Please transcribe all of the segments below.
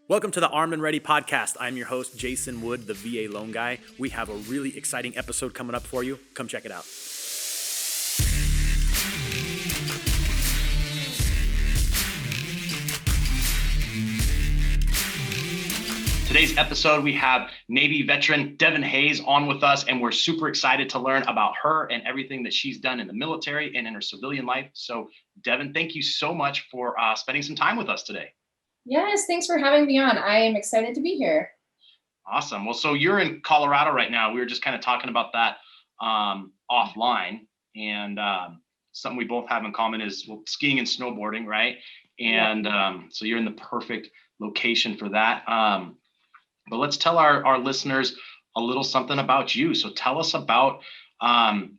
Welcome to the Armed and Ready podcast. I'm your host, Jason Wood, the VA loan guy. We have a really exciting episode coming up for you. Come check it out. Today's episode, we have Navy veteran Devin Hayes on with us, and we're super excited to learn about her and everything that she's done in the military and in her civilian life. So, Devin, thank you so much for spending some time with us today. Yes, thanks for having me on. I am excited to be here. Awesome. Well, so you're in Colorado right now. We were just kind of talking about that offline, and something we both have in common is skiing and snowboarding, right? And so you're in the perfect location for that. But let's tell our listeners a little something about you. So tell us about, tell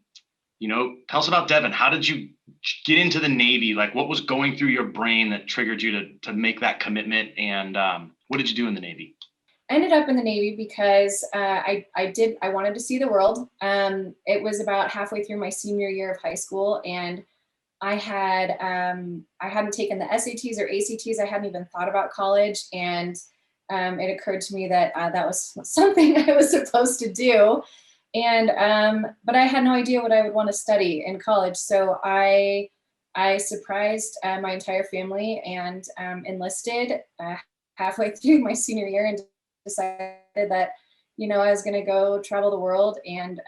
us about Devin. How did you get into the Navy? Like, what was going through your brain that triggered you to make that commitment? And what did you do in the Navy? I ended up in the Navy because I wanted to see the world. It was about halfway through my senior year of high school, and I hadn't taken the SATs or ACTs. I hadn't even thought about college, and it occurred to me that that was something I was supposed to do. And but I had no idea what I would want to study in college. So I surprised my entire family and enlisted halfway through my senior year, and decided that I was going to go travel the world and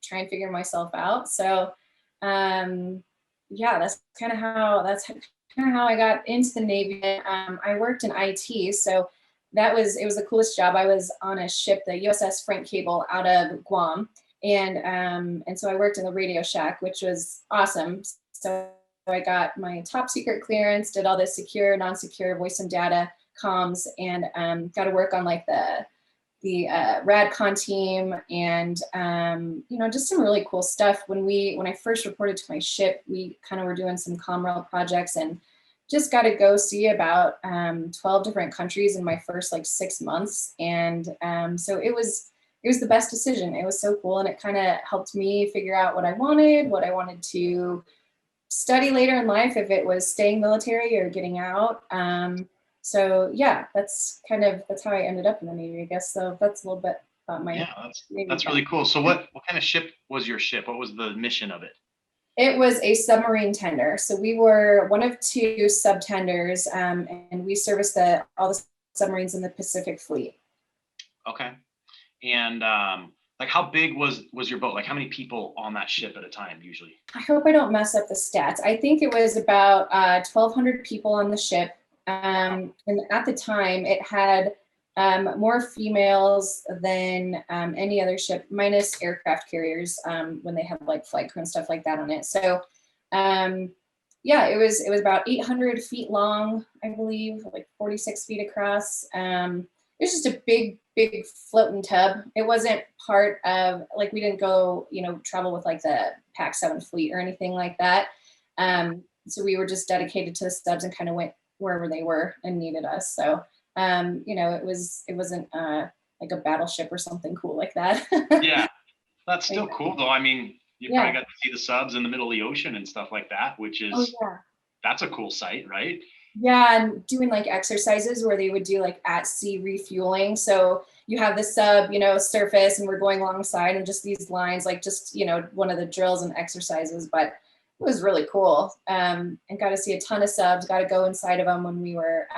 try and figure myself out. So that's kind of how I got into the Navy. I worked in IT, so it was the coolest job. I was on a ship, the USS Frank Cable, out of Guam, and so I worked in the Radio Shack, which was awesome. So I got my top secret clearance, did all this secure, non-secure voice and data comms, and got to work on like the RadCon team, and just some really cool stuff. When I first reported to my ship, we kind of were doing some ComRel projects, and just got to go see about 12 different countries in my first 6 months. And so it was the best decision. It was so cool. And it kind of helped me figure out what I wanted to study later in life, if it was staying military or getting out. So yeah, that's how I ended up in the Navy, I guess. So that's a little bit about my that's really cool. So what kind of ship was your ship? What was the mission of it? It was a submarine tender. So we were one of two subtenders, and we serviced all the submarines in the Pacific Fleet. Okay. And how big was your boat? Like, how many people on that ship at a time usually? I hope I don't mess up the stats. I think it was about 1,200 people on the ship. And at the time, it had more females than any other ship, minus aircraft carriers, when they have flight crew and stuff like that on it. So it was about 800 feet long, I believe, 46 feet across. It was just a big floating tub. It wasn't part of, we didn't go travel with the PAC-7 fleet or anything like that. So we were just dedicated to the subs and kind of went wherever they were and needed us. So it wasn't like a battleship or something cool like that. Yeah, that's still cool though. I mean, you probably got to see the subs in the middle of the ocean and stuff like that, which is that's a cool sight, right? Yeah, and doing exercises where they would do at sea refueling. So you have the sub, surface, and we're going alongside, and just these lines, one of the drills and exercises. But it was really cool, and got to see a ton of subs. Got to go inside of them when we were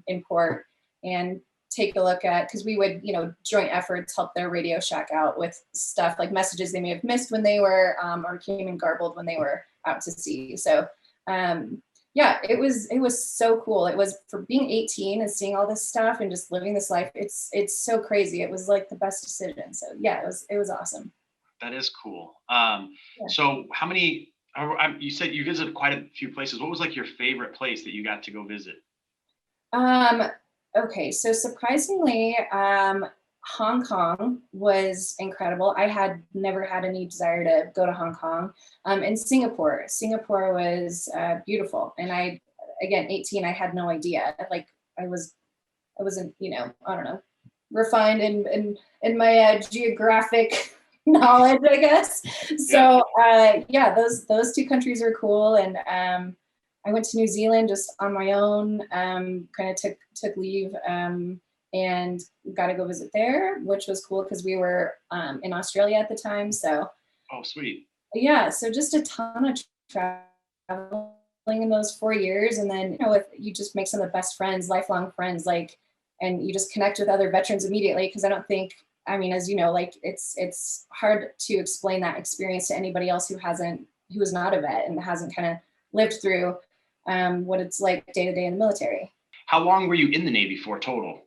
in port and take a look at, because we would, joint efforts help their Radio Shack out with stuff like messages they may have missed when they were, or came in garbled when they were out to sea. So, it was so cool. It was, for being 18 and seeing all this stuff and just living this life. It's so crazy. It was the best decision. So yeah, it was awesome. That is cool. So how many? You said you visited quite a few places. What was your favorite place that you got to go visit? Okay, so surprisingly, Hong Kong was incredible. I had never had any desire to go to Hong Kong. And Singapore was beautiful. And I, again, 18, I had no idea. I wasn't, I don't know, refined in my geographic knowledge, I guess. So those two countries are cool. And I went to New Zealand just on my own, kind of took leave, and got to go visit there, which was cool because we were in Australia at the time. So Oh, sweet. yeah, so just a ton of traveling in those 4 years, and then you just make some of the best friends, lifelong friends, like, and you just connect with other veterans immediately. Because I don't think, I mean, as you know, like it's hard to explain that experience to anybody else who is not a vet and hasn't kind of lived through what it's like day to day in the military. How long were you in the Navy for total?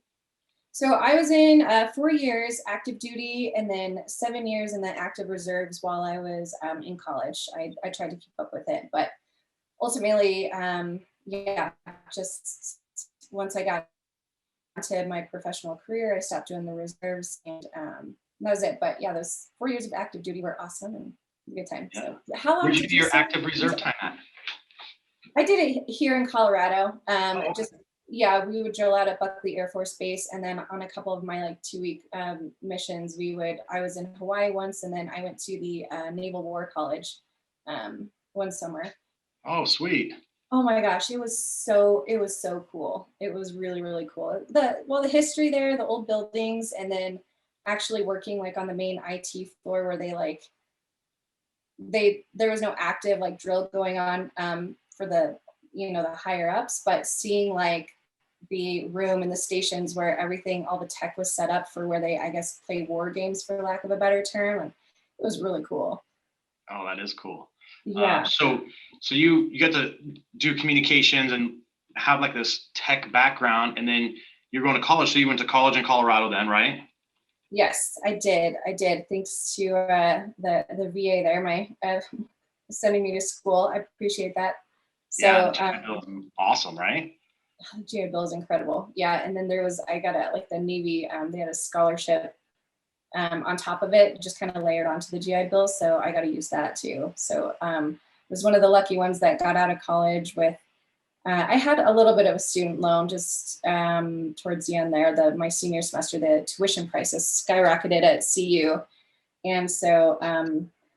So I was in 4 years active duty, and then 7 years in the active reserves while I was in college. I tried to keep up with it, but ultimately, yeah, just once I got to my professional career, I stopped doing the reserves, and that was it. But yeah, those 4 years of active duty were awesome and a good time. Yeah. So how long Where'd you did do you your say? active reserve time at? I did it here in Colorado. Oh, Just yeah, we would drill out at Buckley Air Force Base, and then on a couple of my like 2 week missions, I was in Hawaii once, and then I went to the Naval War College one summer. oh, sweet. Oh my gosh, it was so cool. It was really, really cool. The history there, the old buildings, and then actually working like on the main IT floor where there was no active like drill going on for the the higher ups, but seeing like the room and the stations where everything, all the tech was set up for where they, I guess, play war games, for lack of a better term, and it was really cool. Oh, that is cool. Yeah. So you get to do communications and have like this tech background, and then you're going to college. So you went to college in Colorado then, right? Yes, I did. I did. Thanks to the VA there, my sending me to school. I appreciate that. Yeah, the So GI Bill is awesome, right? GI Bill is incredible. Yeah, and then I got like the Navy. They had a scholarship on top of it, just kind of layered onto the GI Bill. So I got to use that too. So was one of the lucky ones that got out of college with. I had a little bit of a student loan just towards the end there. My senior semester, the tuition prices skyrocketed at CU, and so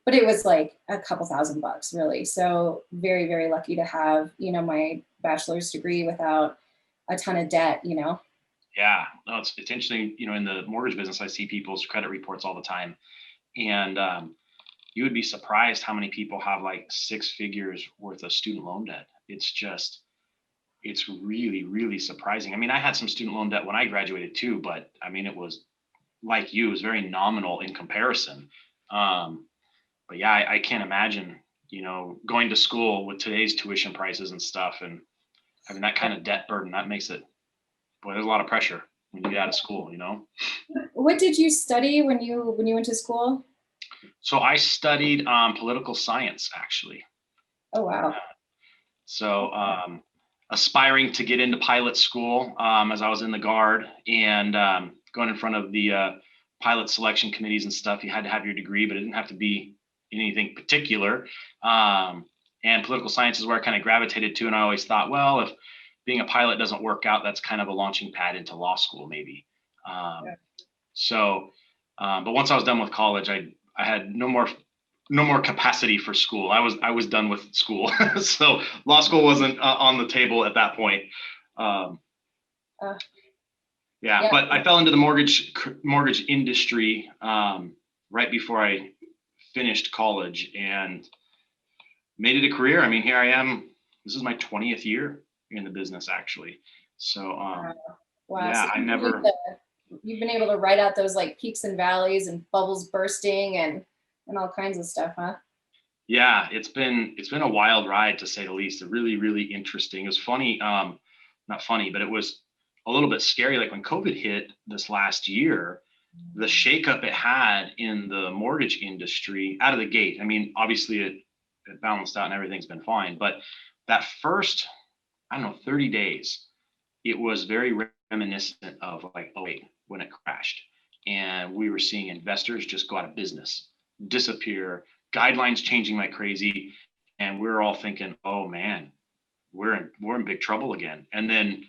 but it was like a couple $1,000 really. So very, very lucky to have my bachelor's degree without a ton of debt. Yeah, no, it's interesting. In the mortgage business, I see people's credit reports all the time, and you would be surprised how many people have like 6 figures worth of student loan debt. It's really, really surprising. I mean, I had some student loan debt when I graduated too, but I mean, it was like you, it was very nominal in comparison. But yeah, I can't imagine, going to school with today's tuition prices and stuff, and having that kind of debt burden. That makes it, boy, there's a lot of pressure when you get out of school. What did you study when you went to school? So I studied political science, actually. Oh wow. So aspiring to get into pilot school as I was in the Guard, and going in front of the pilot selection committees and stuff. You had to have your degree, but it didn't have to be in anything particular. And political science is where I kind of gravitated to. And I always thought, well, if being a pilot doesn't work out, that's kind of a launching pad into law school, maybe. Yeah. But once I was done with college, I had no more capacity for school. I was done with school. So law school wasn't on the table at that point. Yeah, but I fell into the mortgage industry right before I finished college and made it a career. I mean, here I am. This is my 20th year in the business, actually. So wow. Yeah, So I never. You've been able to write out those like peaks and valleys and bubbles bursting and all kinds of stuff, huh? Yeah, it's been a wild ride, to say the least. Really, really interesting. It was funny, not funny, but it was a little bit scary. Like when COVID hit this last year, the shakeup it had in the mortgage industry out of the gate. I mean, obviously it balanced out and everything's been fine, but that first, I don't know, 30 days, it was very reminiscent of like '08 when it crashed, and we were seeing investors just go out of business, disappear, guidelines changing like crazy, and we're all thinking, oh man, we're in big trouble again. And then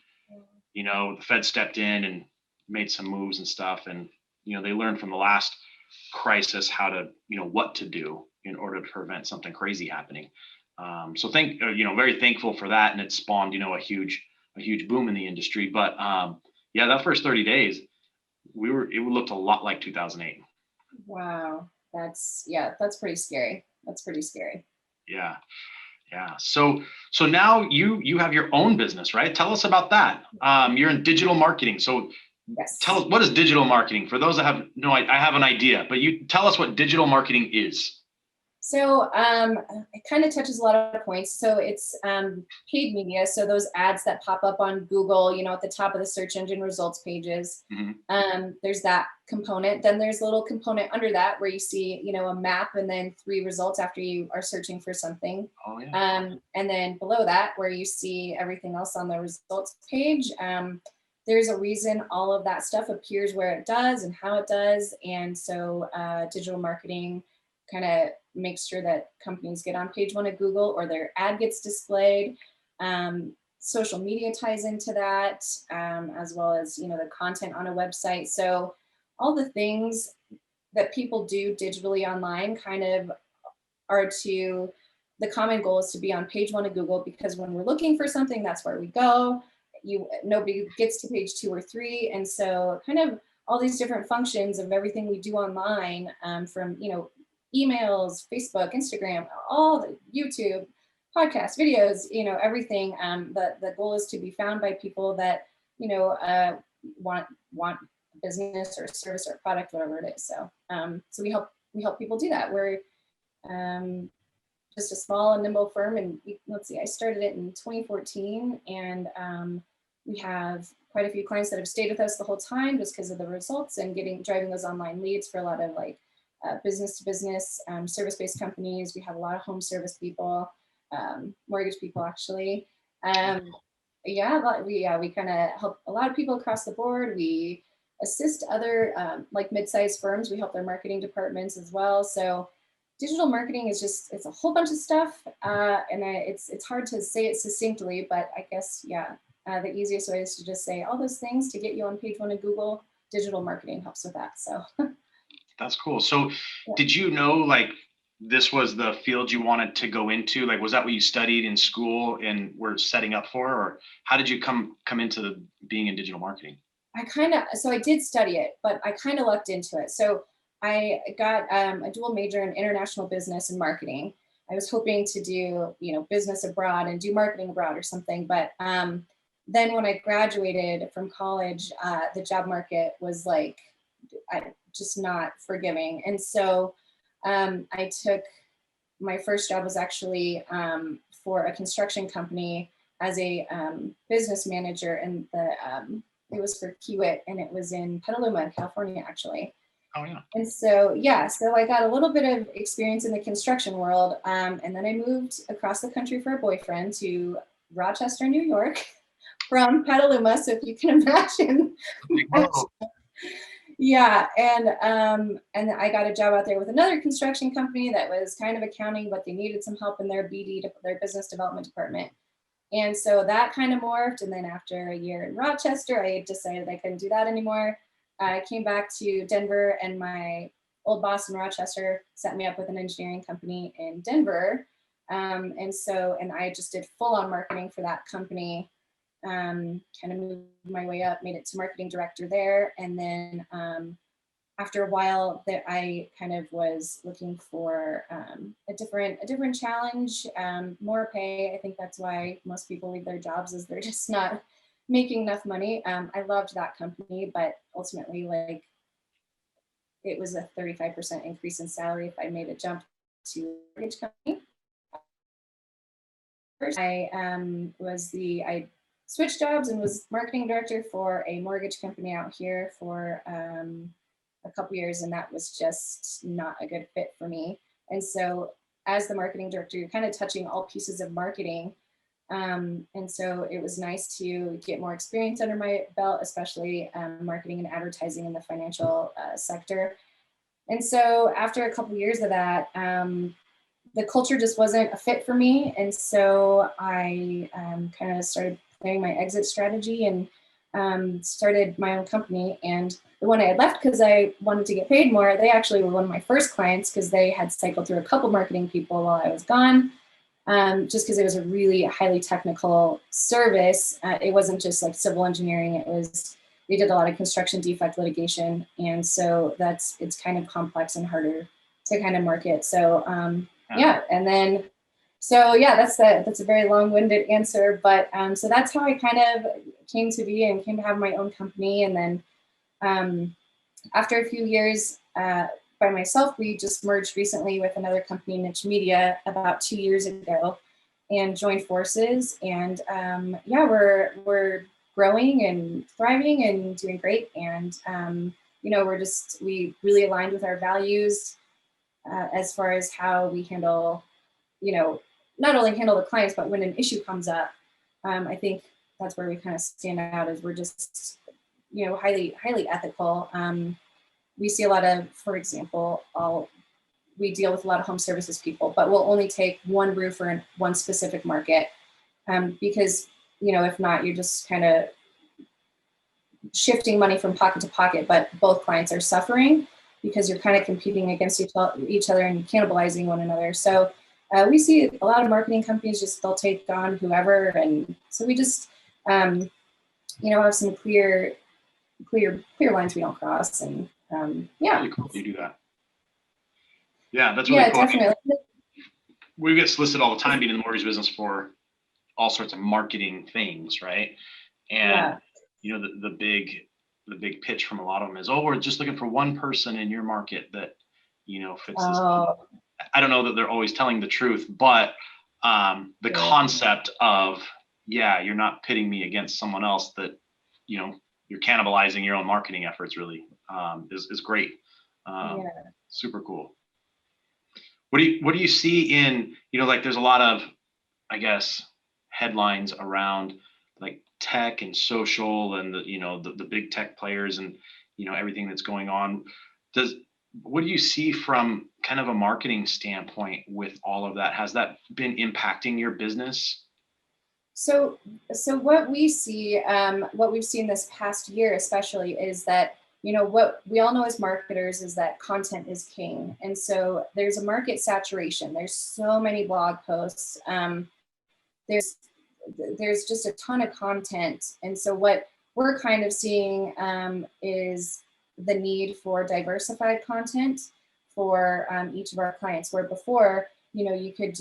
the Fed stepped in and made some moves and stuff, and they learned from the last crisis how to what to do in order to prevent something crazy happening. So very thankful for that. And it spawned, a huge boom in the industry. But yeah, that first 30 days, it looked a lot like 2008. Wow. That's pretty scary. That's pretty scary. Yeah. Yeah. So now you have your own business, right? Tell us about that. You're in digital marketing. So Yes. tell us, what is digital marketing? For those that have no, I have an idea, but you tell us what digital marketing is. So it kind of touches a lot of points. So it's paid media. So those ads that pop up on Google, at the top of the search engine results pages. Mm-hmm. There's that component. Then there's a little component under that where you see, a map and then 3 results after you are searching for something. Oh, yeah. And then below that, where you see everything else on the results page, there's a reason all of that stuff appears where it does and how it does. And so digital marketing kind of makes sure that companies get on page 1 of Google or their ad gets displayed. Social media ties into that, as well as, the content on a website. So all the things that people do digitally online kind of are the common goal is to be on page 1 of Google, because when we're looking for something, that's where we go. Nobody gets to page 2 or 3. And so kind of all these different functions of everything we do online, from, emails, Facebook, Instagram, all the YouTube, podcasts, videos, everything. The goal is to be found by people that, want a business or a service or a product, whatever it is. So, so we help people do that. We're just a small and nimble firm, and let's see, I started it in 2014, and we have quite a few clients that have stayed with us the whole time just because of the results and driving those online leads for a lot of business to business, service-based companies. We have a lot of home service people, mortgage people, actually. We kind of help a lot of people across the board. We assist other mid-sized firms. We help their marketing departments as well. So digital marketing is it's a whole bunch of stuff, and it's hard to say it succinctly, but I guess the easiest way is to just say all those things to get you on page 1 of Google. Digital marketing helps with that. So. That's cool. So did you know this was the field you wanted to go into? Was that what you studied in school and were setting up for, or how did you come into being in digital marketing? I did study it, but I kind of lucked into it. So I got a dual major in international business and marketing. I was hoping to do, business abroad and do marketing abroad or something. But then when I graduated from college, the job market was just not forgiving. And so I took, my first job was actually for a construction company as a business manager, and it was for Kiewit, and it was in Petaluma, California, actually. Oh, yeah. And so, so I got a little bit of experience in the construction world. And then I moved across the country for a boyfriend to Rochester, New York from Petaluma. So if you can imagine. Yeah, and I got a job out there with another construction company that was kind of accounting, but they needed some help in their BD, their business development department. And so that kind of morphed. And then after a year in Rochester, I decided I couldn't do that anymore. I came back to Denver, and my old boss in Rochester set me up with an engineering company in Denver. And I just did full-on marketing for that company. Kind of moved my way up, made it to marketing director there. And then after a while that I kind of was looking for a different challenge, more pay. I think that's why most people leave their jobs, is they're just not making enough money. I loved that company, but ultimately it was a 35% increase in salary if I made a jump to a mortgage company. I switched jobs and was marketing director for a mortgage company out here for a couple years, and that was just not a good fit for me. And so as the marketing director, you're kind of touching all pieces of marketing. And so it was nice to get more experience under my belt, especially marketing and advertising in the financial sector. And so after a couple years of that, the culture just wasn't a fit for me. And so I kind of started planning my exit strategy and started my own company. And the one I had left because I wanted to get paid more, they actually were one of my first clients because they had cycled through a couple marketing people while I was gone. just because it was a really highly technical service. It wasn't just like civil engineering. They did a lot of construction defect litigation. And so it's kind of complex and harder to kind of market. So yeah, and then, so yeah, that's a very long-winded answer, but so that's how I kind of came to be and came to have my own company. And then after a few years by myself, we just merged recently with another company, Niche Media, about 2 years ago, and joined forces. And yeah, we're growing and thriving and doing great. And you know, we really aligned with our values as far as how we handle, you know, not only handle the clients, but when an issue comes up, I think that's where we kind of stand out, is we're just, you know, highly ethical. We see a lot of, for example, we deal with a lot of home services people, but we'll only take one roofer in one specific market because, you know, if not, you're just kind of shifting money from pocket to pocket, but both clients are suffering because you're kind of competing against each other and cannibalizing one another. So we see a lot of marketing companies they'll take on whoever. And so we just, you know, have some clear lines we don't cross. And yeah. Really cool you do that. Yeah, that's really cool. Definitely. We get solicited all the time being in the mortgage business for all sorts of marketing things, right? And you know, the big pitch from a lot of them is, oh, we're just looking for one person in your market that, you know, fits this. I don't know that they're always telling the truth, but the concept of, yeah, you're not pitting me against someone else, that, you know, you're cannibalizing your own marketing efforts, really is great. Super cool. What do you see in, you know, like there's a lot of, I guess, headlines around like tech and social and the, you know, the big tech players and, you know, everything that's going on. What do you see from kind of a marketing standpoint with all of that? Has that been impacting your business? So what we see, what we've seen this past year, especially, is that, you know, what we all know as marketers is that content is king. And so there's a market saturation. There's so many blog posts. There's just a ton of content. And so what we're kind of seeing is the need for diversified content for each of our clients, where before, you know, you could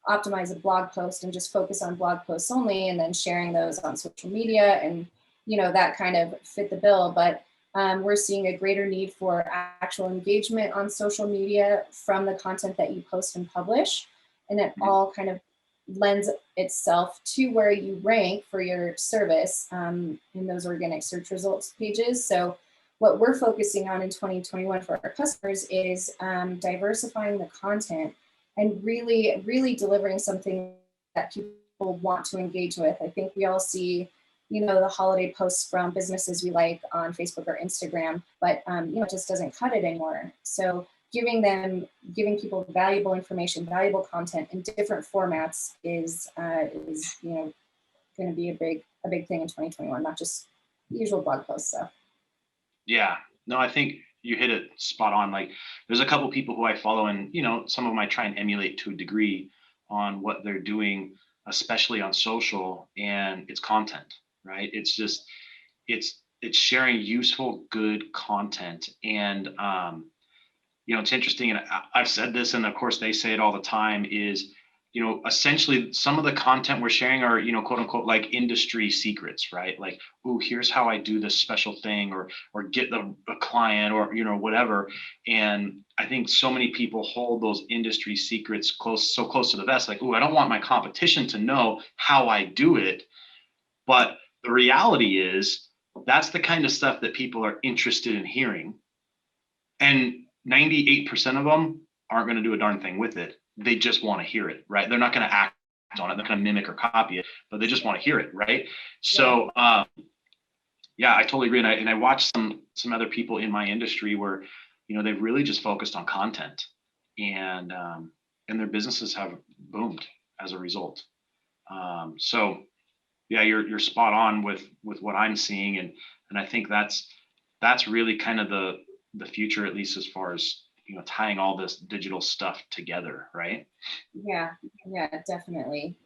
optimize a blog post and just focus on blog posts only, and then sharing those on social media, and, you know, that kind of fit the bill. But we're seeing a greater need for actual engagement on social media from the content that you post and publish. And it all kind of lends itself to where you rank for your service in those organic search results pages. So what we're focusing on in 2021 for our customers is diversifying the content and really delivering something that people want to engage with. I think we all see, you know, the holiday posts from businesses we like on Facebook or Instagram, but you know, it just doesn't cut it anymore. So giving people valuable information, valuable content in different formats is you know, going to be a big thing in 2021, not just the usual blog posts. So yeah, no, I think you hit it spot on. Like there's a couple people who I follow, and, you know, some of them I try and emulate to a degree on what they're doing, especially on social, and it's content, right? It's just, it's sharing useful, good content. And, you know, it's interesting. And I've said this, and of course they say it all the time, is, you know, essentially some of the content we're sharing are, you know, quote unquote, like industry secrets, right? Like, oh, here's how I do this special thing, or get a client, or, you know, whatever. And I think so many people hold those industry secrets so close to the vest, like, oh, I don't want my competition to know how I do it. But the reality is that's the kind of stuff that people are interested in hearing. And 98% of them aren't going to do a darn thing with it. They just want to hear it, right? They're not going to act on it. They're going to mimic or copy it, but they just want to hear it, right? So, yeah, I totally agree. And I watched some other people in my industry where, you know, they've really just focused on content, and their businesses have boomed as a result. So, yeah, you're spot on with what I'm seeing, and I think that's really kind of the future, at least as far as tying all this digital stuff together, right? Yeah, yeah, definitely.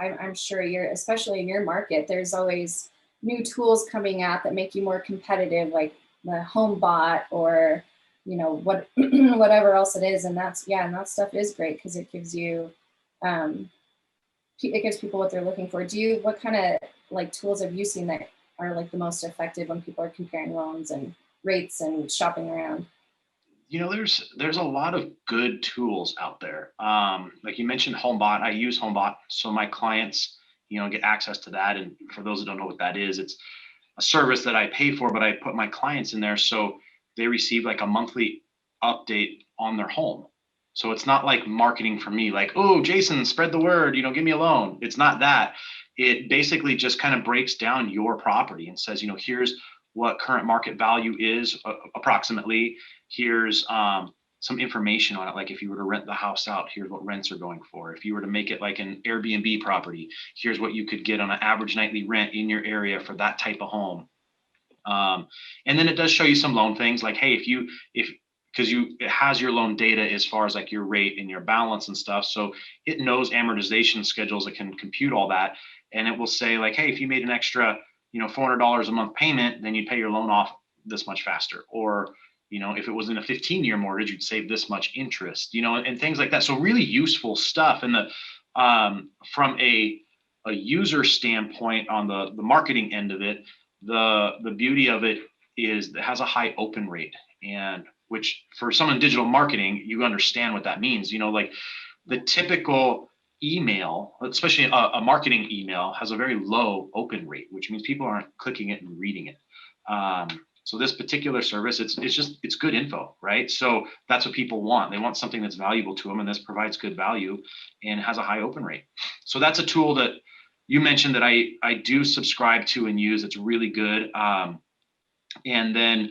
I'm sure especially in your market, there's always new tools coming out that make you more competitive, like the home bot or, what, whatever else it is. And and that stuff is great because it gives you, um, it gives people what they're looking for. What kind of like tools have you seen that are like the most effective when people are comparing loans and rates and shopping around? There's a lot of good tools out there. Like you mentioned HomeBot. I use HomeBot, so my clients, get access to that. And for those that don't know what that is, it's a service that I pay for, but I put my clients in there so they receive like a monthly update on their home. So it's not like marketing for me, like, oh, Jason, spread the word, give me a loan. It's not that. It basically just kind of breaks down your property and says, here's what current market value is approximately. Here's some information on it. Like if you were to rent the house out, here's what rents are going for. If you were to make it like an Airbnb property, here's what you could get on an average nightly rent in your area for that type of home. And then it does show you some loan things like, hey, because it has your loan data as far as like your rate and your balance and stuff. So it knows amortization schedules. It can compute all that. And it will say like, hey, if you made an extra, $400 a month payment, then you'd pay your loan off this much faster. Or, if it was in a 15-year mortgage, you'd save this much interest, and things like that. So really useful stuff. And from a user standpoint on the marketing end of it, the beauty of it is it has a high open rate, and which for someone in digital marketing, you understand what that means. Like the typical email, especially a marketing email, has a very low open rate, which means people aren't clicking it and reading it. So this particular service, it's good info, right? So that's what people want. They want something that's valuable to them, and this provides good value and has a high open rate. So that's a tool that you mentioned that I do subscribe to and use. It's really good. And then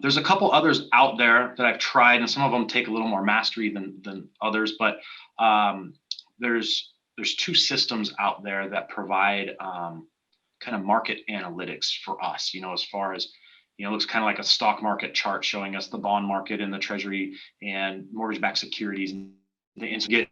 there's a couple others out there that I've tried, and some of them take a little more mastery than others. But there's two systems out there that provide kind of market analytics for us. As far as it looks kind of like a stock market chart showing us the bond market and the treasury and mortgage-backed securities, and to get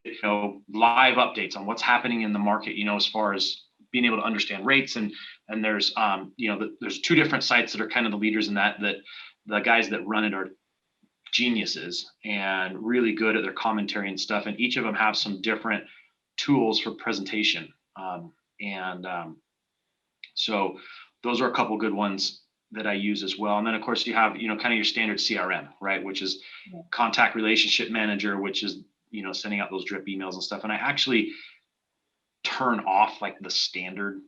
live updates on what's happening in the market. As far as being able to understand rates, and there's there's two different sites that are kind of the leaders in that the guys that run it are geniuses and really good at their commentary and stuff. And each of them have some different tools for presentation. So those are a couple good ones that I use as well. And then of course you have, kind of your standard CRM, right? Which is contact relationship manager, which is, sending out those drip emails and stuff. And I actually turn off like the standard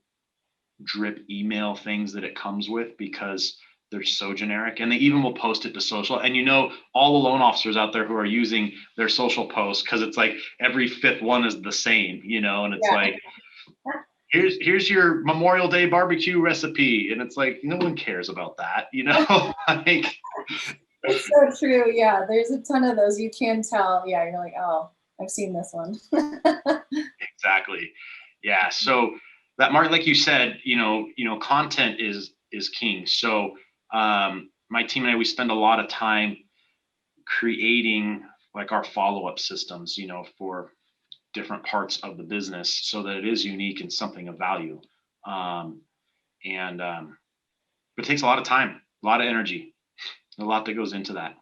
drip email things that it comes with because they're so generic, and they even will post it to social. And all the loan officers out there who are using their social posts, because it's like every fifth one is the same, and it's like, here's your Memorial Day barbecue recipe, and it's like no one cares about that, like. It's so true. Yeah, there's a ton of those. You can tell. Yeah, you're like, oh, I've seen this one. Exactly. Yeah. So that market, like you said, content is king. So my team and I, we spend a lot of time creating like our follow-up systems, for different parts of the business so that it is unique and something of value. But it takes a lot of time, a lot of energy, a lot that goes into that.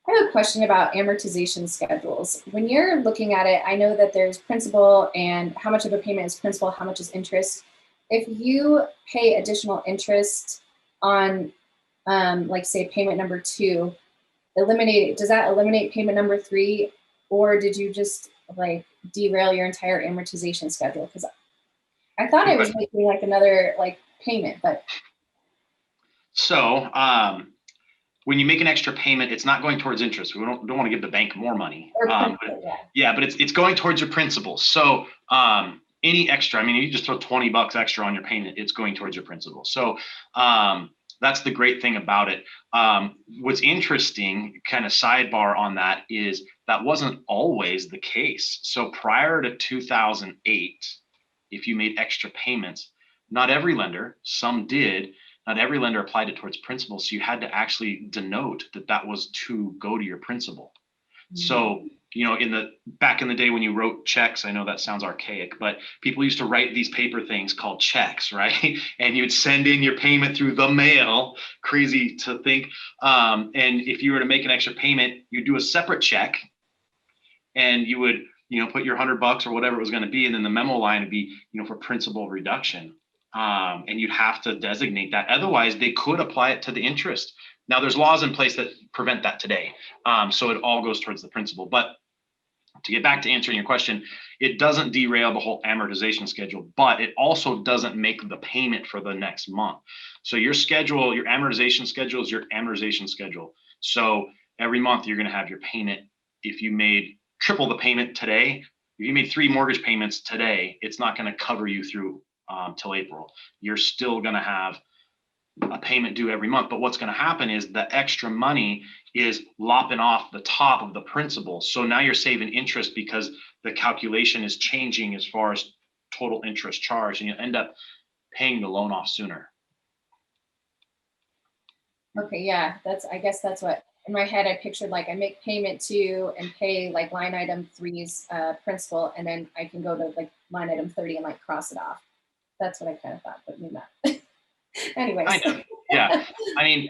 I have a question about amortization schedules. When you're looking at it, I know that there's principal and how much of a payment is principal, how much is interest. If you pay additional interest on, like say payment number 2, does that eliminate payment number 3, or did you just like derail your entire amortization schedule? Because I thought I was making like another like payment, but. So when you make an extra payment, it's not going towards interest. We don't want to give the bank more money. But it's going towards your principal. So any extra, if you just throw $20 extra on your payment, it's going towards your principal. So that's the great thing about it. What's interesting, kind of sidebar on that, is that wasn't always the case. So prior to 2008, if you made extra payments, not every lender, some did, not every lender applied it towards principal. So you had to actually denote that that was to go to your principal. So, you know, back in the day when you wrote checks, I know that sounds archaic, but people used to write these paper things called checks, right? And you'd send in your payment through the mail. Crazy to think. And if you were to make an extra payment, you'd do a separate check, and you would, you know, put your $100 or whatever it was going to be, and then the memo line would be, you know, for principal reduction. And you'd have to designate that. Otherwise, they could apply it to the interest. Now, there's laws in place that prevent that today. So it all goes towards the principal. But to get back to answering your question, it doesn't derail the whole amortization schedule, but it also doesn't make the payment for the next month. So your schedule, your amortization schedule is your amortization schedule. So every month you're going to have your payment. If you made triple the payment today, if you made 3 mortgage payments today, it's not going to cover you through till April. You're still going to have a payment due every month. But what's going to happen is the extra money is lopping off the top of the principal. So now you're saving interest because the calculation is changing as far as total interest charge, and you end up paying the loan off sooner. Okay, yeah, I guess that's what in my head I pictured, like I make payment 2 and pay like line item 3's principal, and then I can go to like line item 30 and like cross it off. That's what I kind of thought, but maybe not. Anyways. Kind of, yeah. I mean,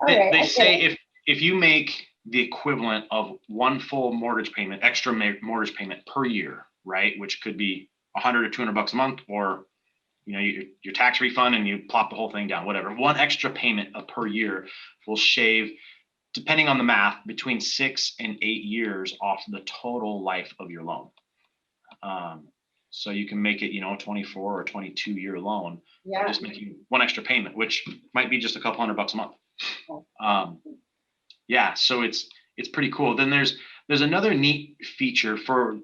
they say if you make the equivalent of 1 full mortgage payment, extra mortgage payment per year, right, which could be $100 or $200 a month, or you know, your tax refund, and you plop the whole thing down, whatever. 1 extra payment per year will shave, depending on the math, between 6 and 8 years off the total life of your loan. So you can make it, you know, a 24 or 22 year loan, by just making 1 extra payment, which might be just a couple $100 a month. Yeah, so it's pretty cool. Then there's another neat feature for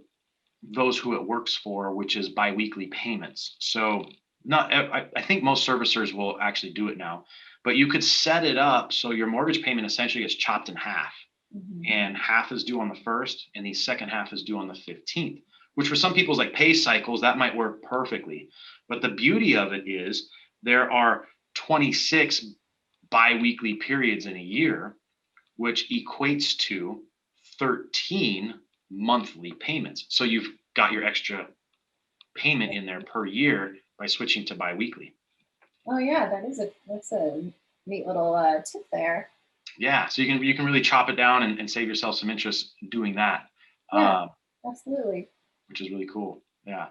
those who it works for, which is biweekly payments. So I think most servicers will actually do it now, but you could set it up so your mortgage payment essentially gets chopped in half, and half is due on the 1st, and the second half is due on the 15th. Which for some people's like pay cycles, that might work perfectly. But the beauty of it is there are 26 biweekly periods in a year, which equates to 13 monthly payments. So you've got your extra payment in there per year by switching to biweekly. Oh yeah, that's a neat little tip there. Yeah, so you can really chop it down and save yourself some interest doing that. Yeah, absolutely. Which is really cool. Yeah.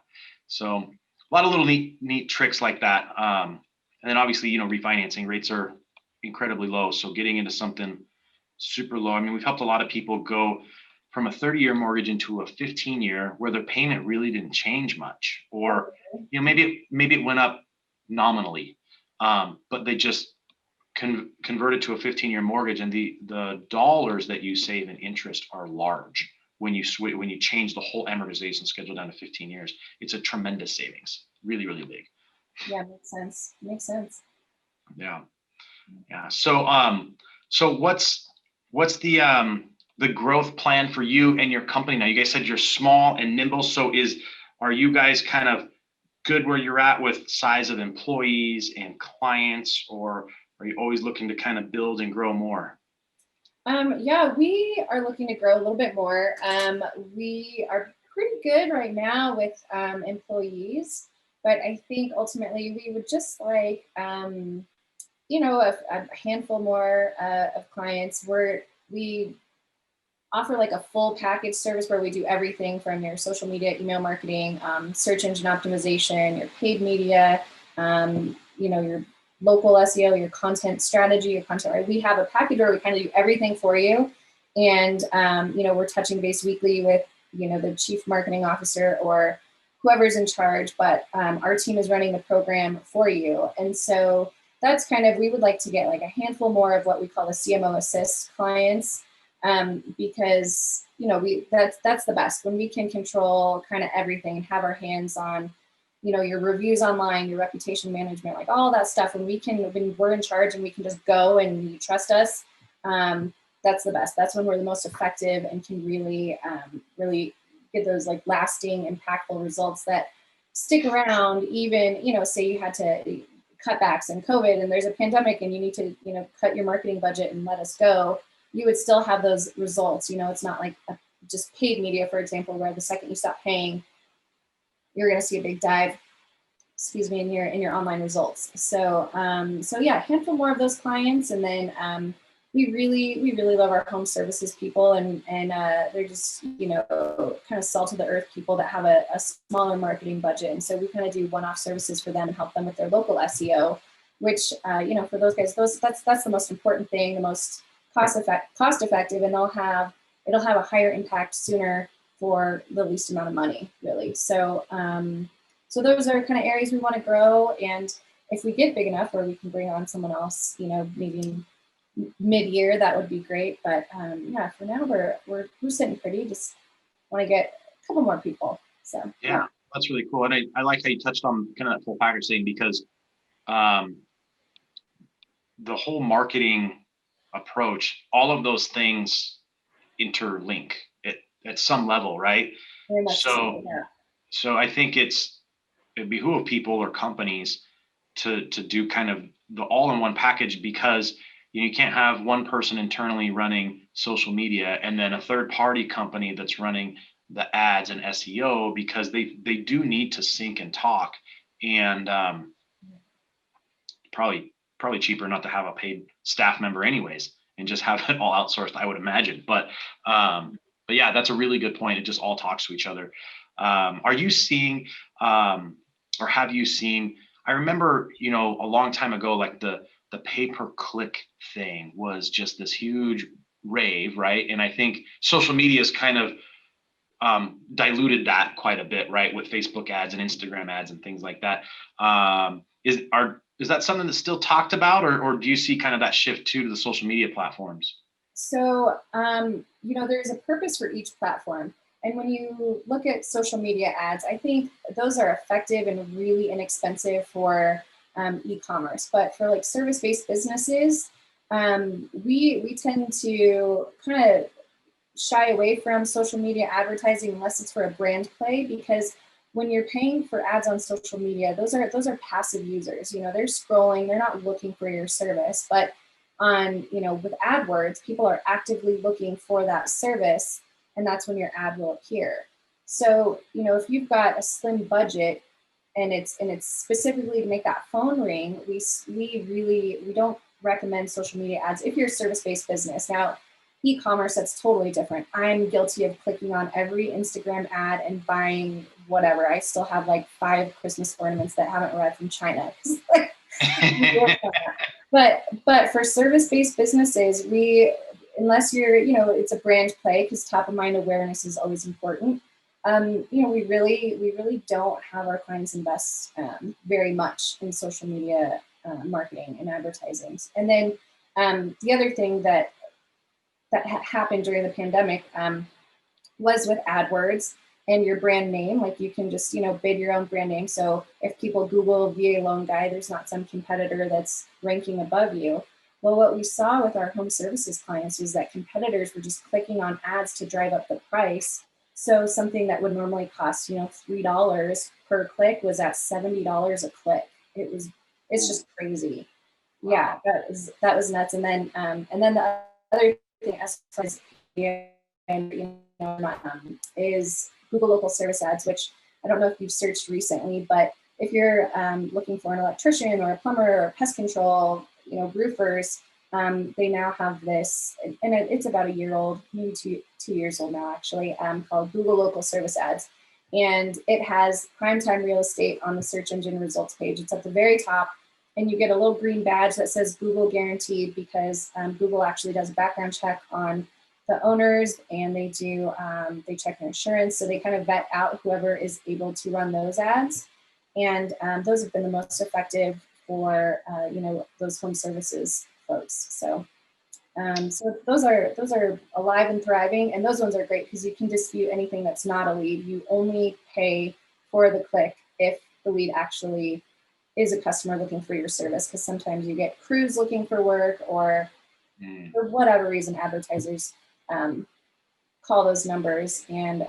So a lot of little neat tricks like that. And then obviously, you know, refinancing rates are incredibly low. So getting into something super low. I mean, we've helped a lot of people go from a 30-year mortgage into a 15-year where their payment really didn't change much, or, you know, maybe it went up nominally, but they just converted to a 15-year mortgage, and the dollars that you save in interest are large. When you change the whole amortization schedule down to 15 years, it's a tremendous savings. Really, really big. Yeah, makes sense. Yeah. So what's the growth plan for you and your company now? You guys said you're small and nimble. So are you guys kind of good where you're at with size of employees and clients, or are you always looking to kind of build and grow more? Yeah, we are looking to grow a little bit more. We are pretty good right now with employees, but I think ultimately we would just like, you know, a handful more of clients. We offer like a full package service where we do everything from your social media, email marketing, search engine optimization, your paid media, you know, your local SEO, your content strategy, your content, right? We have a package where we kind of do everything for you. And, you know, we're touching base weekly with, you know, the chief marketing officer or whoever's in charge, but our team is running the program for you. And so that's kind of, we would like to get like a handful more of what we call the CMO assist clients, because, you know, that's the best when we can control kind of everything and have our hands on, you know, your reviews online, your reputation management, like all that stuff. When we're in charge and we can just go and you trust us, that's the best. That's when we're the most effective and can really, really get those like lasting, impactful results that stick around. Even, you know, say you had to cutbacks and COVID and there's a pandemic and you need to, cut your marketing budget and let us go, you would still have those results. It's not like just paid media, for example, where the second you stop paying, you're going to see a big dive, in your online results. So, yeah, a handful more of those clients. And then we really love our home services people, and they're just, kind of salt of the earth people that have a smaller marketing budget. And so we kind of do one-off services for them and help them with their local SEO, which, for those guys, that's the most important thing, the most cost effective, and it'll have a higher impact sooner for the least amount of money, really. So, so those are kind of areas we want to grow. And if we get big enough where we can bring on someone else, maybe mid-year, that would be great. But yeah, for now we're sitting pretty. Just want to get a couple more people. So yeah, that's really cool. And I like how you touched on kind of that full package thing, because the whole marketing approach, all of those things interlink at some level, right? very much so, yeah. So I think it behooves people or companies to do kind of the all-in-one package, because you can't have one person internally running social media and then a third-party company that's running the ads and SEO, because they do need to sync and talk. And probably cheaper not to have a paid staff member anyways, and just have it all outsourced, I would imagine. But yeah, that's a really good point. It just all talks to each other. Are you seeing, or have you seen, I remember, a long time ago, like the pay-per-click thing was just this huge rave, right? And I think social media has kind of diluted that quite a bit, right? With Facebook ads and Instagram ads and things like that. Is that something that's still talked about, or do you see kind of that shift to the social media platforms? So, there's a purpose for each platform. And when you look at social media ads, I think those are effective and really inexpensive for e-commerce. But for like service-based businesses, we tend to kind of shy away from social media advertising unless it's for a brand play, because when you're paying for ads on social media, those are passive users. They're scrolling, they're not looking for your service. But on, with AdWords, people are actively looking for that service, and that's when your ad will appear. So, if you've got a slim budget and it's specifically to make that phone ring, we don't recommend social media ads if you're a service-based business. Now, e-commerce, that's totally different. I'm guilty of clicking on every Instagram ad and buying whatever. I still have like 5 Christmas ornaments that haven't arrived from China. But for service-based businesses, unless you're, it's a brand play, because top of mind awareness is always important. We really don't have our clients invest very much in social media marketing and advertising. And then the other thing that happened during the pandemic was with AdWords and your brand name. Like, you can just, bid your own brand name. So if people Google VA loan guy, there's not some competitor that's ranking above you. Well, what we saw with our home services clients was that competitors were just clicking on ads to drive up the price. So something that would normally cost, $3 per click was at $70 a click. It's just crazy. Yeah, that was nuts. And then the other thing, as far as is Google local service ads, which I don't know if you've searched recently, but if you're looking for an electrician or a plumber or pest control, roofers, they now have this, and it's about a year old, maybe two years old now, actually, called Google local service ads. And it has primetime real estate on the search engine results page. It's at the very top, and you get a little green badge that says Google guaranteed, because Google actually does a background check on the owners, and they check their insurance. So they kind of vet out whoever is able to run those ads. And those have been the most effective for, those home services folks. So those are alive and thriving, and those ones are great because you can dispute anything that's not a lead. You only pay for the click if the lead actually is a customer looking for your service, because sometimes you get crews looking for work, or for whatever reason, advertisers call those numbers. And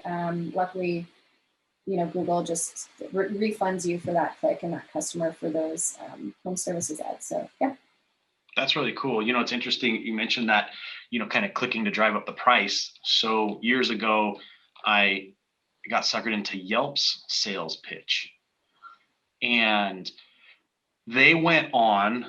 luckily, Google just refunds you for that click and that customer for those home services ads. So yeah. That's really cool. It's interesting. You mentioned that, kind of clicking to drive up the price. So years ago, I got suckered into Yelp's sales pitch, and they went on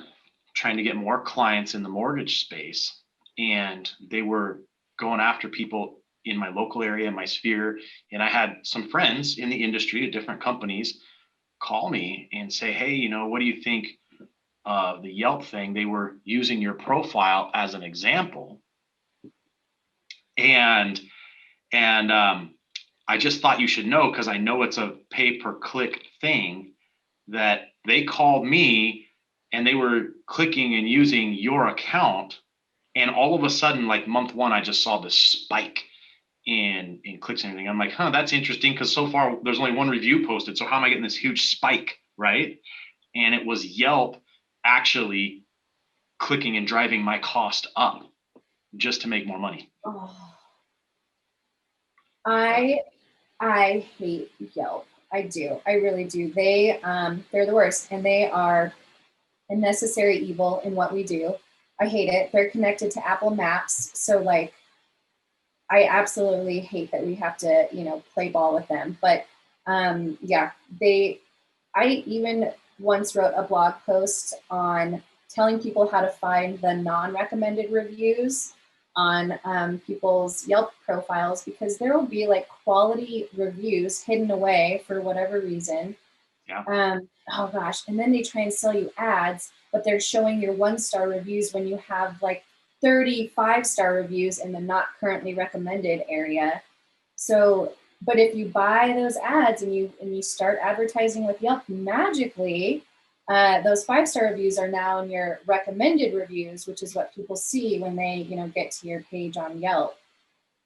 trying to get more clients in the mortgage space, and they were going after people in my local area, my sphere. And I had some friends in the industry at different companies call me and say, hey, what do you think of the Yelp thing? They were using your profile as an example. And I just thought you should know, because I know it's a pay per click thing, that they called me and they were clicking and using your account. And all of a sudden, like month one, I just saw this spike in clicks and everything. I'm like, that's interesting, because so far there's only one review posted. So how am I getting this huge spike, right? And it was Yelp actually clicking and driving my cost up just to make more money. Oh. I hate Yelp. I do. I really do. They're the worst, and they are a necessary evil in what we do. I hate it. They're connected to Apple Maps. So like, I absolutely hate that we have to, play ball with them. But yeah, I even once wrote a blog post on telling people how to find the non-recommended reviews on people's Yelp profiles, because there will be like quality reviews hidden away for whatever reason. Yeah. Oh gosh. And then they try and sell you ads, but they're showing your 1-star reviews when you have like 35-star reviews in the not currently recommended area. So, but if you buy those ads and you start advertising with Yelp, magically, those 5-star reviews are now in your recommended reviews, which is what people see when they, get to your page on Yelp.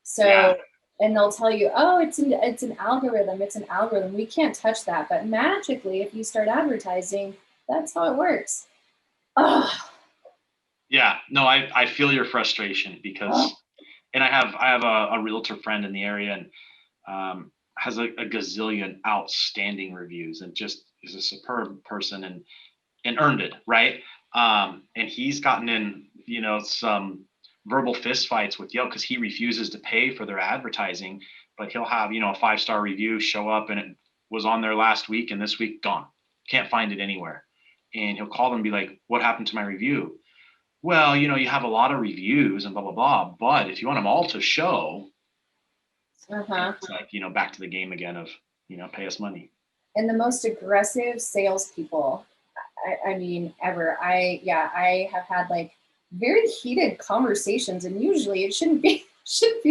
So, yeah. And they'll tell you, oh, it's an algorithm. It's an algorithm. We can't touch that. But magically, if you start advertising, that's how it works. Oh. Yeah, no, I feel your frustration, because, and I have a realtor friend in the area, and has a gazillion outstanding reviews, and just is a superb person, and earned it, right? And he's gotten in, some verbal fist fights with Yelp because he refuses to pay for their advertising, but he'll have, a 5-star review show up and it was on there last week, and this week gone. Can't find it anywhere. And he'll call them and be like, what happened to my review? Well, you have a lot of reviews and blah, blah, blah, but if you want them all to show, it's like, back to the game again of, pay us money. And the most aggressive salespeople, I mean, ever. I have had like very heated conversations, and usually it shouldn't be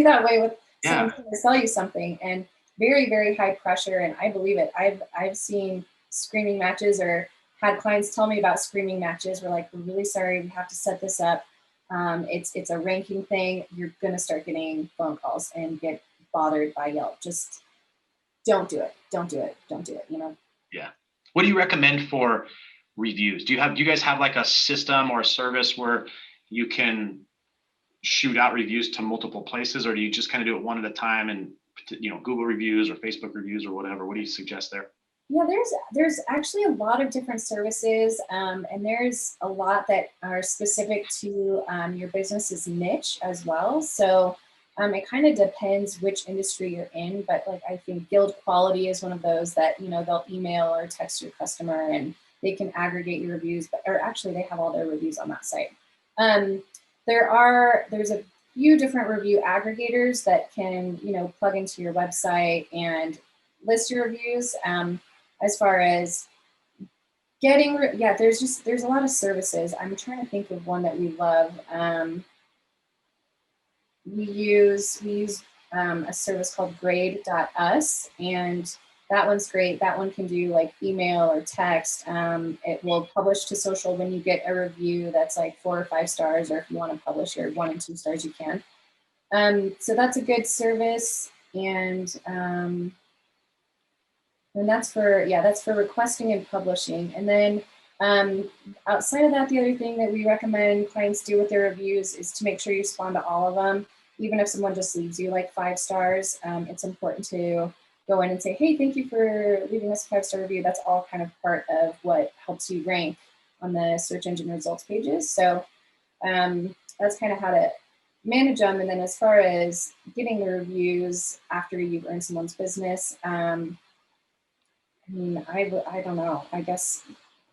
that way with someone trying to sell you something, and very, very high pressure. And I believe it. I've seen screaming matches, or had clients tell me about screaming matches. We're like, we're really sorry, we have to set this up. It's a ranking thing. You're gonna start getting phone calls and get bothered by Yelp. Just don't do it. Don't do it. Don't do it. Yeah. What do you recommend for reviews? Do you guys have like a system or a service where you can shoot out reviews to multiple places, or do you just kind of do it one at a time, and Google reviews or Facebook reviews or whatever? What do you suggest there? Yeah, there's actually a lot of different services, and there's a lot that are specific to your business's niche as well. So it kind of depends which industry you're in, but like I think Guild Quality is one of those that they'll email or text your customer and they can aggregate your reviews, or actually they have all their reviews on that site. There's a few different review aggregators that can plug into your website and list your reviews. As far as getting, there's a lot of services. I'm trying to think of one that we love. We use a service called grade.us, and that one's great. That one can do like email or text. It will publish to social when you get a review that's like 4 or 5 stars, or if you want to publish your 1 and 2 stars, you can. So that's a good service, and that's for requesting and publishing. And then outside of that, the other thing that we recommend clients do with their reviews is to make sure you respond to all of them. Even if someone just leaves you like 5 stars, it's important to go in and say, hey, thank you for leaving us a 5-star review. That's all kind of part of what helps you rank on the search engine results pages. So that's kind of how to manage them. And then as far as getting the reviews after you've earned someone's business, I mean, I don't know. I guess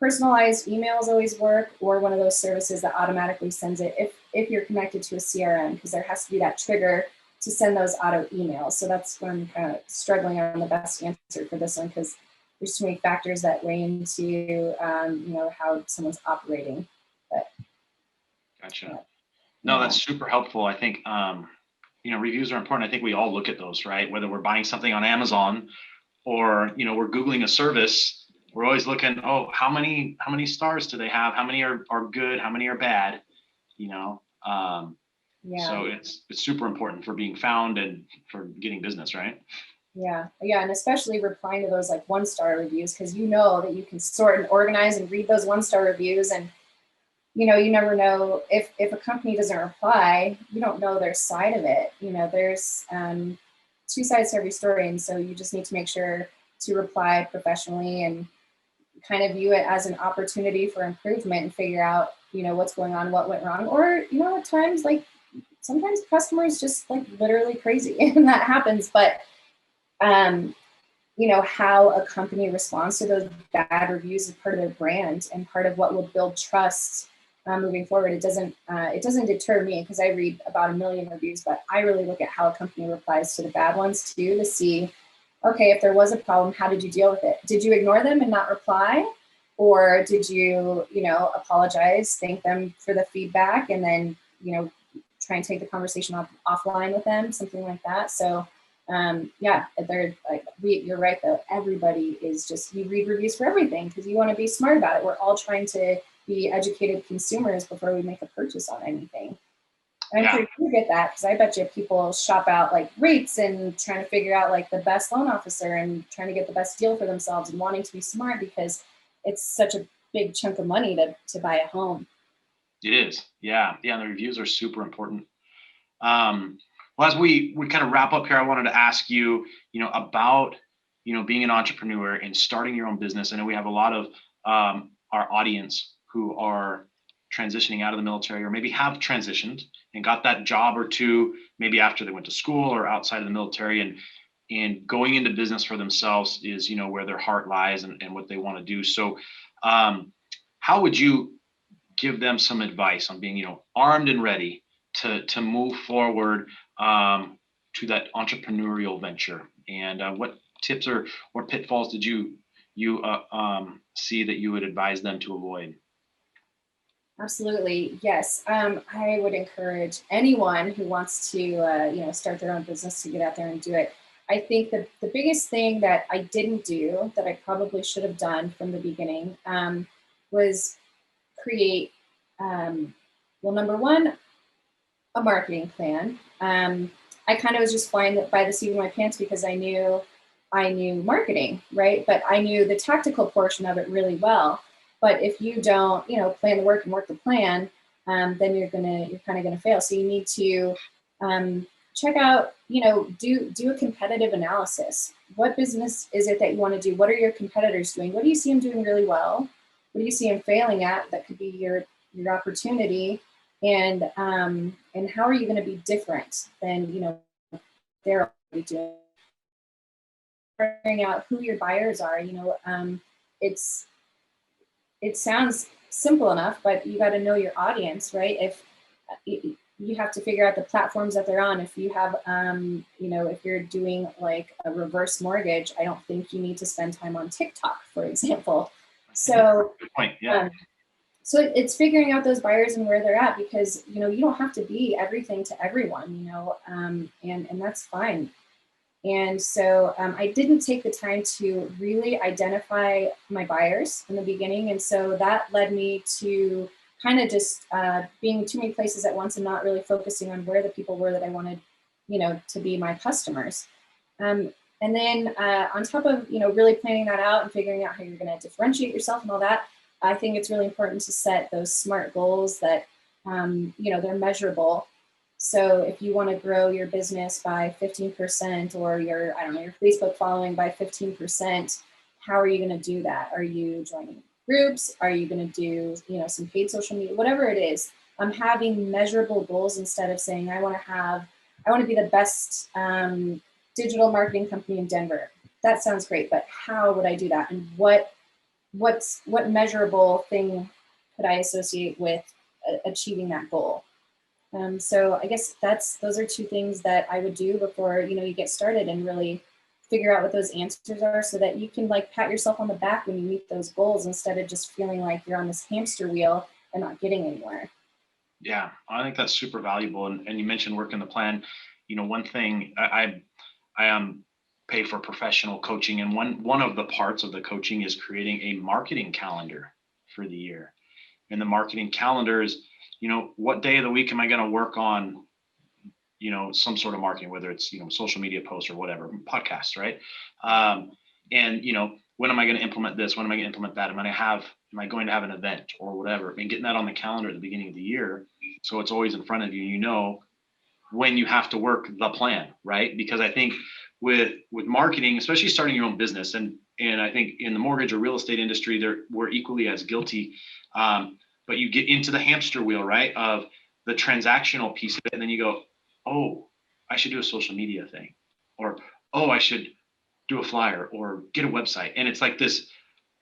personalized emails always work, or one of those services that automatically sends it if you're connected to a CRM, because there has to be that trigger to send those auto emails. So that's when I'm kind of struggling on the best answer for this one, because there's too many factors that weigh into you know, how someone's operating. But Gotcha. No, that's super helpful. I think you know, reviews are important. I think we all look at those, right? Whether we're buying something on Amazon or, you know, we're Googling a service, we're always looking, oh, how many stars do they have? How many are good? How many are bad? You know, so it's super important for being found and for getting business, right? Yeah, and especially replying to those like 1-star reviews, because you know that you can sort and organize and read those 1-star reviews, and you know, you never know if a company doesn't reply, you don't know their side of it. You know, there's 2 sides to every story, and so you just need to make sure to reply professionally and kind of view it as an opportunity for improvement and figure out, you know, what's going on, what went wrong, or you know, at times like sometimes customers just like literally crazy and that happens, but you know, how a company responds to those bad reviews is part of their brand and part of what will build trust moving forward. It doesn't deter me, because I read about 1 million reviews, but I really look at how a company replies to the bad ones too, to see, okay, if there was a problem, how did you deal with it? Did you ignore them and not reply? Or did you, you know, apologize, thank them for the feedback, and then, you know, try and take the conversation offline with them, something like that. So yeah, they're like, you're right though. Everybody is just, you read reviews for everything because you want to be smart about it. We're all trying to be educated consumers before we make a purchase on anything. And I'm sure you get that, because I bet you people shop out like rates and trying to figure out like the best loan officer and trying to get the best deal for themselves and wanting to be smart because it's such a big chunk of money to buy a home. It is. Yeah. The reviews are super important. Well, as we kind of wrap up here, I wanted to ask you, you know, about, you know, being an entrepreneur and starting your own business. I know we have a lot of our audience who are transitioning out of the military, or maybe have transitioned and got that job or two, maybe after they went to school or outside of the military, and going into business for themselves is, you know, where their heart lies and what they want to do. So how would you give them some advice on being, you know, armed and ready to move forward to that entrepreneurial venture? And what tips or pitfalls did you see that you would advise them to avoid? Absolutely, yes. I would encourage anyone who wants to, you know, start their own business to get out there and do it. I think that the biggest thing that I didn't do that I probably should have done from the beginning was create, well, number one, a marketing plan. I kind of was just flying by the seat of my pants because I knew marketing, right? But I knew the tactical portion of it really well. But if you don't, you know, plan the work and work the plan, then you're kind of gonna fail. So you need to check out, you know, do a competitive analysis. What business is it that you want to do? What are your competitors doing? What do you see them doing really well? What do you see them failing at? That could be your opportunity. And how are you going to be different than, you know, they're already doing? Figuring out who your buyers are. You know, it sounds simple enough, but you got to know your audience, right? If you have to figure out the platforms that they're on. If you have, you know, if you're doing like a reverse mortgage, I don't think you need to spend time on TikTok, for example. So, good point. Yeah. So it's figuring out those buyers and where they're at, because, you know, you don't have to be everything to everyone, you know, and that's fine. And so I didn't take the time to really identify my buyers in the beginning. And so that led me to kind of just being too many places at once and not really focusing on where the people were that I wanted, you know, to be my customers. And then on top of, you know, really planning that out and figuring out how you're going to differentiate yourself and all that, I think it's really important to set those SMART goals that, you know, they're measurable. So if you want to grow your business by 15% or your, I don't know, your Facebook following by 15%, how are you going to do that? Are you joining groups? Are you going to do, some paid social media, whatever it is? I'm having measurable goals instead of saying, I want to be the best digital marketing company in Denver. That sounds great, but how would I do that? And what measurable thing could I associate with achieving that goal? So I guess those are two things that I would do before, you get started and really figure out what those answers are so that you can pat yourself on the back when you meet those goals instead of just feeling like you're on this hamster wheel and not getting anywhere. Yeah, I think that's super valuable. And you mentioned working the plan. One thing I pay for professional coaching, and one of the parts of the coaching is creating a marketing calendar for the year. And the marketing calendar is, what day of the week am I going to work on, some sort of marketing, whether it's, social media posts or whatever, podcasts, right? And, when am I going to implement this? When am I going to implement that? Am I going to have an event or whatever? I mean, getting that on the calendar at the beginning of the year, so it's always in front of you, when you have to work the plan, right? Because I think with marketing, especially starting your own business, and I think in the mortgage or real estate industry, we're equally as guilty. But you get into the hamster wheel, right, of the transactional piece of it, and then you go, oh, I should do a social media thing, or, oh, I should do a flyer or get a website. And it's like this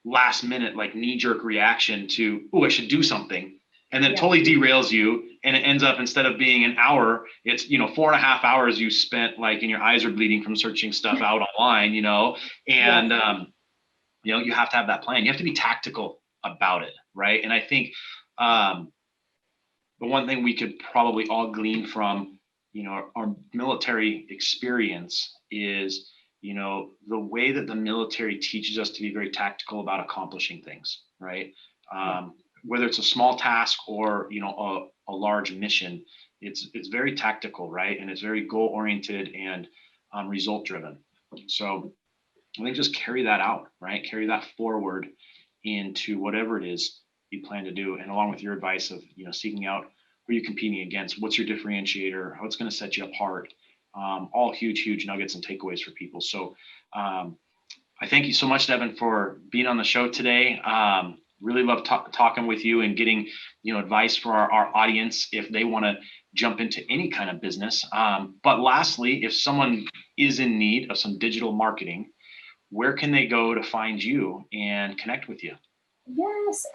last minute, knee-jerk reaction to, oh, I should do something. And then it totally derails you. And it ends up, instead of being an hour, it's, 4.5 hours you spent and your eyes are bleeding from searching stuff out online, and, you have to have that plan. You have to be tactical about it. Right. And I think the one thing we could probably all glean from, our military experience is, the way that the military teaches us to be very tactical about accomplishing things, right? Whether it's a small task or, a large mission, it's very tactical, right? And it's very goal oriented and result driven. So I think just carry that out, right? Carry that forward into whatever it is you plan to do. And along with your advice of, seeking out who you're competing against, what's your differentiator, how it's going to set you apart. All huge nuggets and takeaways for people. So I thank you so much, Devin, for being on the show today. Really love talking with you and getting, advice for our audience if they want to jump into any kind of business. But lastly, if someone is in need of some digital marketing, where can they go to find you and connect with you? Yes.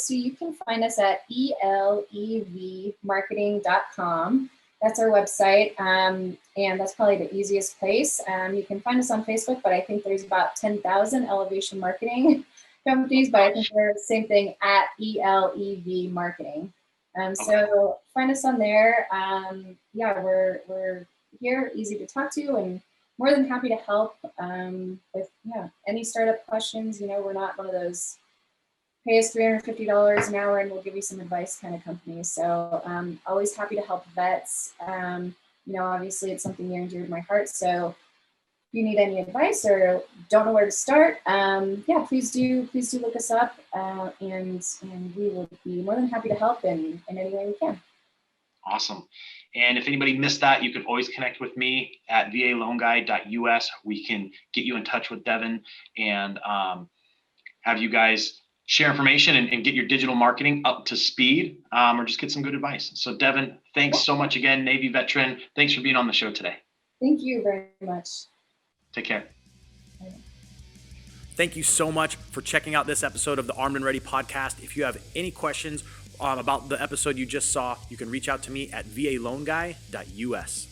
So you can find us at elevmarketing.com. That's our website. And that's probably the easiest place. You can find us on Facebook, but I think there's about 10,000 elevation marketing companies, but I think we're the same thing at ELEV marketing. So find us on there. We're here, easy to talk to, and more than happy to help with any startup questions. We're not one of those pay us $350 an hour and we'll give you some advice kind of companies. So always happy to help vets. Obviously it's something near and dear to my heart. So if you need any advice or don't know where to start, please do look us up and we will be more than happy to help in any way we can. Awesome. And if anybody missed that, you can always connect with me at valoanguy.us. We can get you in touch with Devin and have you guys share information and get your digital marketing up to speed, or just get some good advice. So Devin, thanks so much again, Navy veteran. Thanks for being on the show today. Thank you very much. Take care. Thank you so much for checking out this episode of the Armed and Ready podcast. If you have any questions about the episode you just saw, you can reach out to me at valoanguy.us.